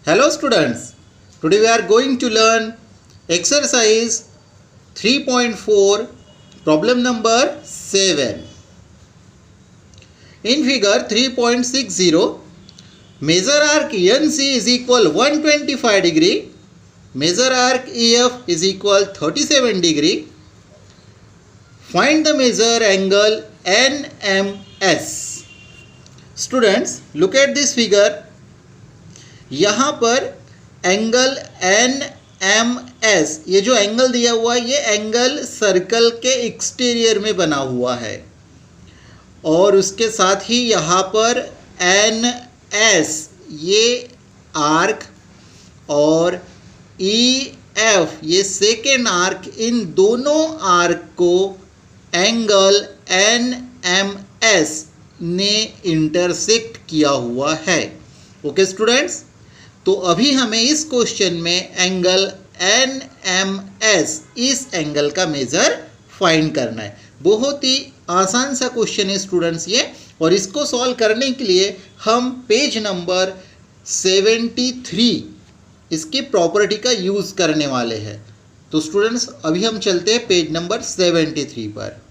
Hello students, today we are going to learn exercise 3.4 problem number 7. In figure 3.60, measure arc NC is equal 125 degree, measure arc EF is equal 37 degree. Find the measure angle NMS. Students, look at this figure. यहाँ पर angle NMS, ये जो angle दिया हुआ है ये angle circle के exterior में बना हुआ है और उसके साथ ही यहाँ पर NS ये आर्क और EF ये सेकेंड आर्क, इन दोनों आर्क को एंगल NMS ने इंटरसेक्ट किया हुआ है. ओके स्टूडेंट्स, तो अभी हमें इस क्वेश्चन में एंगल NMS, इस एंगल का मेजर फाइंड करना है. बहुत ही आसान सा क्वेश्चन है स्टूडेंट्स ये, और इसको सॉल्व करने के लिए हम पेज नंबर 73 इसकी प्रॉपर्टी का यूज़ करने वाले हैं. तो स्टूडेंट्स अभी हम चलते हैं पेज नंबर 73 पर.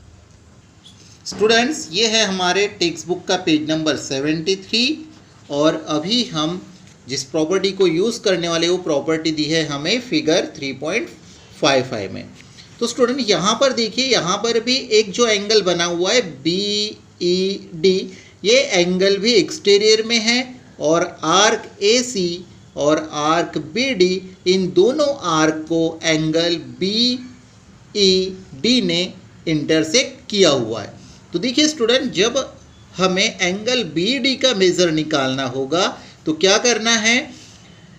स्टूडेंट्स ये है हमारे टेक्स्ट बुक का पेज नंबर 73 और अभी हम जिस प्रॉपर्टी को यूज़ करने वाले वो प्रॉपर्टी दी है हमें फिगर 3.55 में. तो स्टूडेंट यहाँ पर देखिए, यहाँ पर भी एक जो एंगल बना हुआ है BED, ये एंगल भी एक्सटीरियर में है और आर्क AC और आर्क BD, इन दोनों आर्क को एंगल BED ने इंटरसेक्ट किया हुआ है. तो देखिए स्टूडेंट, जब हमें एंगल BD का मेज़र निकालना होगा तो क्या करना है,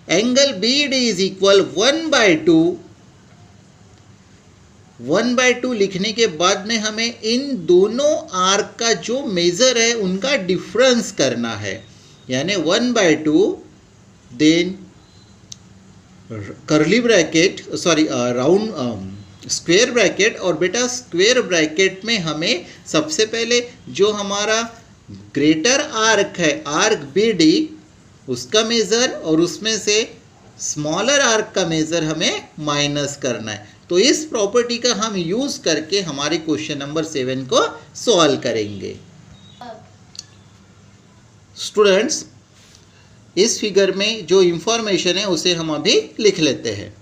एंगल BD इज इक्वल 1/2 लिखने के बाद में हमें इन दोनों आर्क का जो मेज़र है उनका डिफरेंस करना है, यानी 1/2 then curly bracket round square bracket, और बेटा स्क्वायर ब्रैकेट में हमें सबसे पहले जो हमारा ग्रेटर आर्क है आर्क BD उसका मेज़र और उसमें से स्मॉलर आर्क का मेज़र हमें माइनस करना है. तो इस प्रॉपर्टी का हम यूज़ करके हमारे क्वेश्चन नंबर 7 को सॉल्व करेंगे. स्टूडेंट्स इस फिगर में जो इंफॉर्मेशन है उसे हम अभी लिख लेते हैं.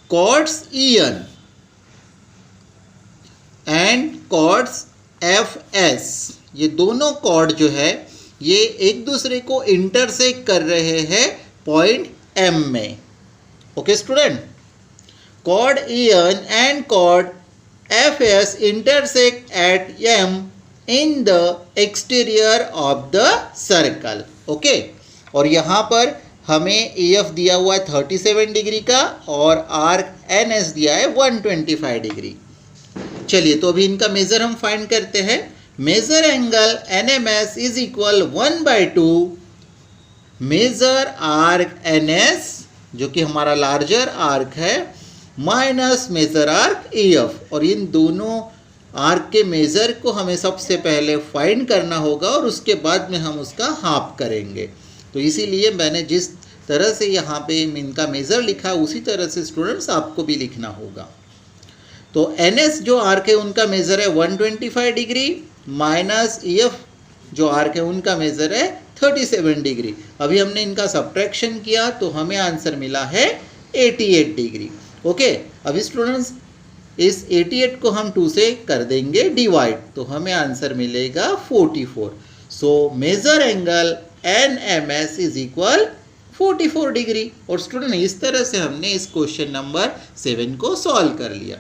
Chords EN and chords FS, ये दोनों कॉर्ड जो है ये एक दूसरे को इंटरसेक्ट कर रहे हैं पॉइंट M में. Okay student, chord EN and chord FS intersect at M in the exterior of the circle. Okay, और यहाँ पर हमें EF दिया हुआ है 37 डिग्री का और आर्क NS दिया है 125 डिग्री. चलिए तो अभी इनका मेज़र हम फाइंड करते हैं. Major angle NMS is equal 1/2 major arc NS जो कि हमारा लार्जर आर्क है माइनस मेजर आर्क EF, और इन दोनों आर्क के मेजर को हमें सबसे पहले फाइंड करना होगा और उसके बाद में हम उसका हाफ करेंगे. तो इसीलिए मैंने जिस तरह से यहाँ पे इनका मेजर लिखा उसी तरह से स्टूडेंट्स आपको भी लिखना होगा. तो NS जो आर्क है उनका मेजर है 125 डिग्री माइनस EF जो आर्क है उनका मेजर है 37 डिग्री. अभी हमने इनका सब्ट्रैक्शन किया तो हमें आंसर मिला है 88 डिग्री. ओके, अभी स्टूडेंट्स इस 88 को हम 2 से कर देंगे डिवाइड, तो हमें आंसर मिलेगा 44. So major angle NMS is equal 44 degree. और स्टूडेंट इस तरह से हमने इस क्वेश्चन नंबर 7 को सॉल्व कर लिया.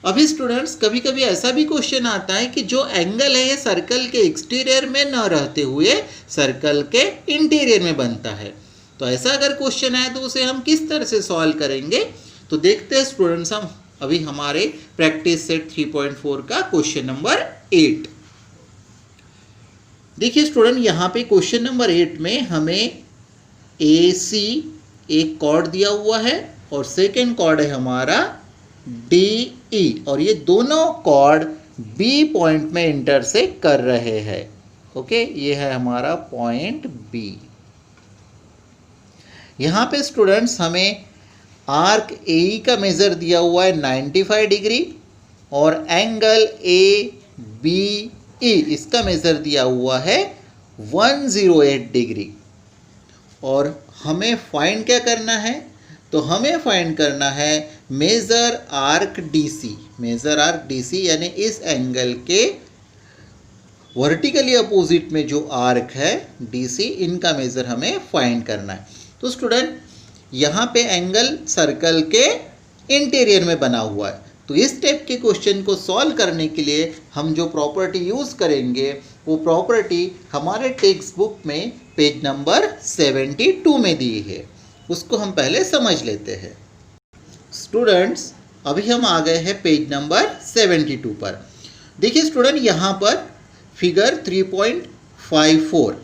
अभी स्टूडेंट्स कभी कभी ऐसा भी क्वेश्चन आता है कि जो एंगल है ये सर्कल के एक्सटीरियर में न रहते हुए सर्कल के इंटीरियर में बनता है. तो ऐसा अगर क्वेश्चन है तो उसे हम किस तरह से सॉल्व करेंगे, तो देखते हैं स्टूडेंट्स हम अभी हमारे प्रैक्टिस सेट 3.4 का क्वेश्चन नंबर 8. देखिए स्टूडेंट, यहाँ पे क्वेश्चन नंबर 8 में हमें AC एक कॉर्ड दिया हुआ है और सेकेंड कॉर्ड है हमारा DE, और ये दोनों कॉर्ड B पॉइंट में इंटरसेक्ट कर रहे हैं. ओके, ये है हमारा पॉइंट B. यहाँ पे स्टूडेंट्स हमें आर्क ए का मेज़र दिया हुआ है 95 डिग्री और एंगल ए बी ई इसका मेज़र दिया हुआ है 108 डिग्री। और हमें फाइंड क्या करना है? तो हमें फाइंड करना है measure arc DC. Measure arc DC यानी इस एंगल के वर्टिकली अपोजिट में जो आर्क है डीसी, इनका मेज़र हमें फाइंड करना है। तो स्टूडेंट यहाँ पे एंगल सर्कल के इंटीरियर में बना हुआ है, तो इस टाइप के क्वेश्चन को सॉल्व करने के लिए हम जो प्रॉपर्टी यूज़ करेंगे वो प्रॉपर्टी हमारे टेक्स्ट बुक में पेज नंबर 72 में दी है, उसको हम पहले समझ लेते हैं। स्टूडेंट्स अभी हम आ गए हैं पेज नंबर 72 पर। देखिए स्टूडेंट, यहाँ पर फिगर 3.54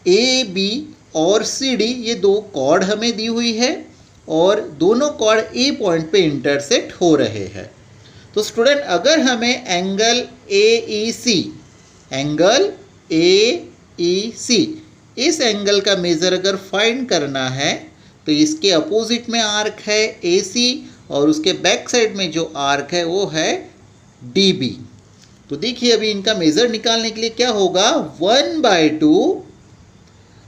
ए बी और सी डी ये दो कॉर्ड हमें दी हुई है और दोनों कॉर्ड ए पॉइंट पे इंटरसेक्ट हो रहे हैं। तो स्टूडेंट अगर हमें एंगल ए ई सी इस एंगल का मेज़र अगर फाइंड करना है तो इसके अपोजिट में आर्क है ए सी और उसके बैक साइड में जो आर्क है वो है डी बी। तो देखिए अभी इनका मेज़र निकालने के लिए क्या होगा, 1/2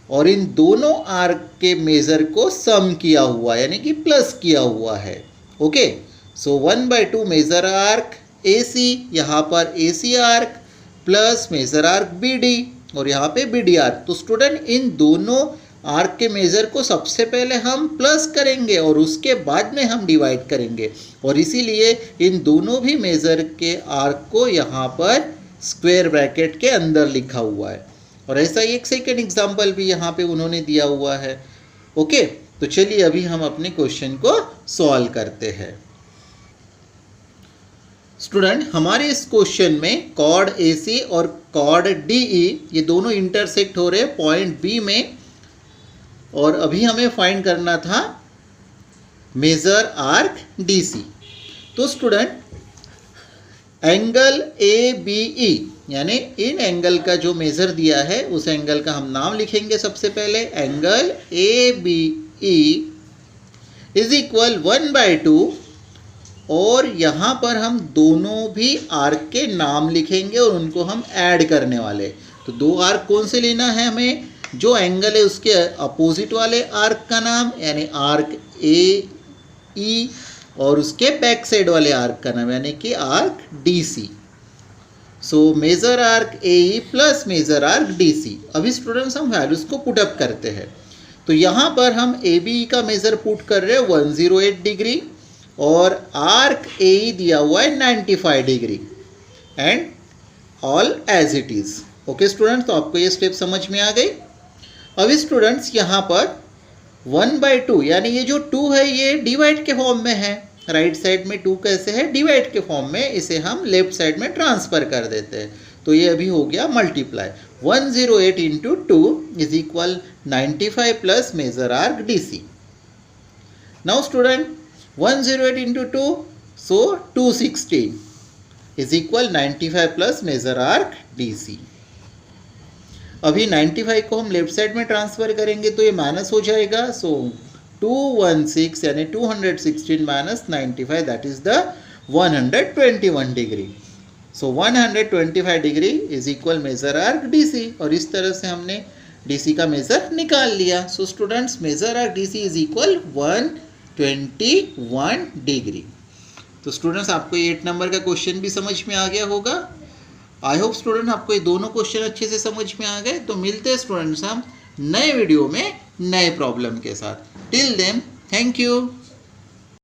और इन दोनों आर्क के मेज़र को सम किया हुआ यानी कि प्लस किया हुआ है। Okay, so 1/2 measure arc A C, यहाँ पर A C arc plus measure arc B D और यहाँ पे बी डी आर्क। तो स्टूडेंट इन दोनों आर्क के मेज़र को सबसे पहले हम प्लस करेंगे और उसके बाद में हम डिवाइड करेंगे और इसीलिए इन दोनों भी मेज़र के आर्क को यहाँ पर स्क्वायर ब्रैकेट के अंदर लिखा हुआ है। और ऐसा ही एक सेकेंड एग्जाम्पल भी यहाँ पे उन्होंने दिया हुआ है। ओके, तो चलिए अभी हम अपने क्वेश्चन को सॉल्व करते हैं। स्टूडेंट हमारे इस क्वेश्चन में कॉर्ड AC और कॉर्ड DE ये दोनों इंटरसेक्ट हो रहे हैं पॉइंट B में और अभी हमें फाइंड करना था मेजर आर्क DC। तो स्टूडेंट एंगल ABE यानी इन एंगल का जो मेज़र दिया है उस एंगल का हम नाम लिखेंगे सबसे पहले। एंगल ABE इज इक्वल 1/2 और यहाँ पर हम दोनों भी आर्क के नाम लिखेंगे और उनको हम ऐड करने वाले। तो दो आर्क कौन से लेना है हमें, जो एंगल है उसके अपोजिट वाले आर्क का नाम यानी आर्क AE और उसके बैक साइड वाले आर्क का नाम यानी कि arc DC। So major arc AE plus major arc DC। अभी स्टूडेंट्स हम वैल्यूज़ को पुट अप करते हैं। तो यहाँ पर हम ABE का मेज़र पुट कर रहे हैं 108 डिग्री और आर्क AE दिया हुआ है 95 degree and all as it is. Okay students, तो आपको ये स्टेप समझ में आ गई। अभी स्टूडेंट्स यहाँ पर 1/2 यानी ये जो 2 है ये डिवाइड के फॉर्म में है। राइट साइड में 2 कैसे है, डिवाइड के फॉर्म में, इसे हम लेफ्ट साइड में ट्रांसफ़र कर देते हैं। तो ये अभी हो गया multiply. 108 into 2 is equal 95 plus major arc DC। Now student 108 into 2 so 216 is equal 95 plus major arc DC। अभी 95 को हम लेफ्ट साइड में ट्रांसफ़र करेंगे तो ये माइनस हो जाएगा। सो 216 यानी 216 minus 95 that is the 121 degree. So 125 degree is equal major arc DC और इस तरह से हमने DC का मेज़र निकाल लिया। So students major arc DC is equal 121 degree. तो स्टूडेंट्स आपको 8 नंबर का क्वेश्चन भी समझ में आ गया होगा। आई होप स्टूडेंट आपको ये दोनों क्वेश्चन अच्छे से समझ में आ गए। तो मिलते हैं स्टूडेंट्स हम नए वीडियो में नए प्रॉब्लम के साथ। Till then thank you.